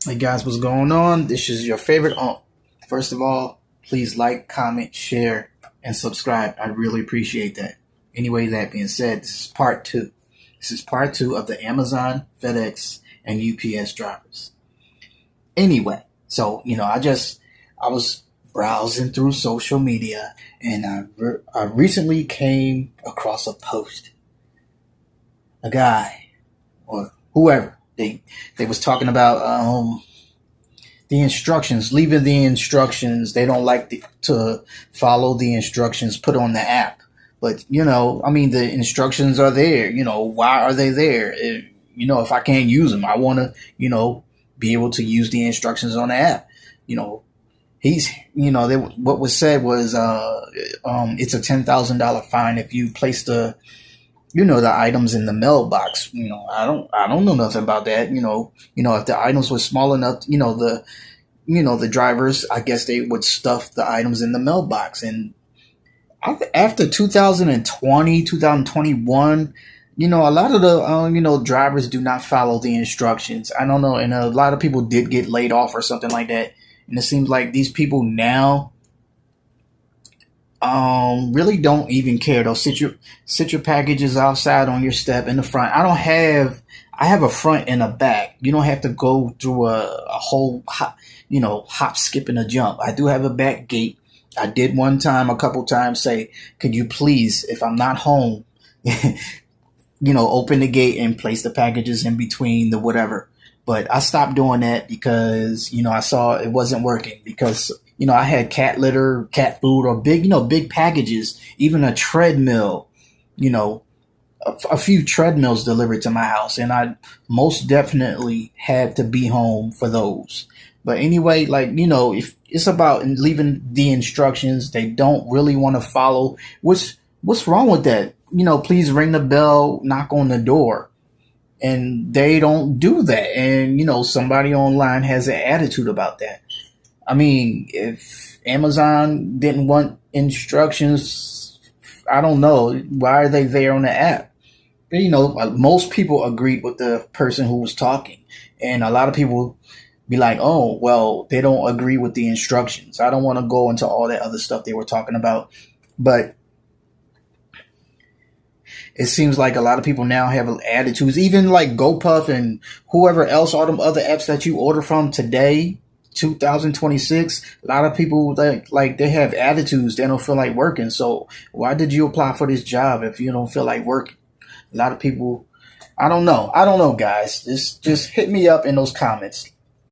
Hey guys, what's going on? This is your favorite uncle. First of all, please like, comment, share, and subscribe. I really appreciate that. Anyway, that being said, this is part two. This is part two of the Amazon, FedEx, and UPS drivers. Anyway, so I was browsing through social media, and I recently came across a post. A guy or whoever they was talking about the instructions, leaving the instructions. They don't like to follow the instructions put on the app. But, the instructions are there. Why are they there? If I can't use them, I want to, be able to use the instructions on the app. What was said was it's a $10,000 fine if you place the items in the mailbox. I don't know nothing about that. If the items were small enough, the drivers, I guess they would stuff the items in the mailbox. And after 2020, 2021, a lot of the, drivers do not follow the instructions. I don't know. And a lot of people did get laid off or something like that. And it seems like these people now, really don't even care. They'll sit your packages outside on your step in the front. I have a front and a back. You don't have to go through a whole hop, skip, and a jump. I do have a back gate. I did a couple times say, could you please, if I'm not home, open the gate and place the packages in between the whatever. But I stopped doing that because, I saw it wasn't working because, I had cat litter, cat food, or big packages, even a treadmill, a few treadmills delivered to my house. And I most definitely had to be home for those. But anyway, if it's about leaving the instructions, they don't really want to follow. What's wrong with that? Please ring the bell, knock on the door. And they don't do that. And, somebody online has an attitude about that. I mean, if Amazon didn't want instructions, I don't know. Why are they there on the app? Most people agreed with the person who was talking. And a lot of people be like, oh, well, they don't agree with the instructions. I don't want to go into all that other stuff they were talking about. But it seems like a lot of people now have attitudes, even like GoPuff and whoever else, all them other apps that you order from today, 2026. A lot of people like they have attitudes. They don't feel like working. So why did you apply for this job if you don't feel like working? A lot of people, I don't know, guys. Just hit me up in those comments.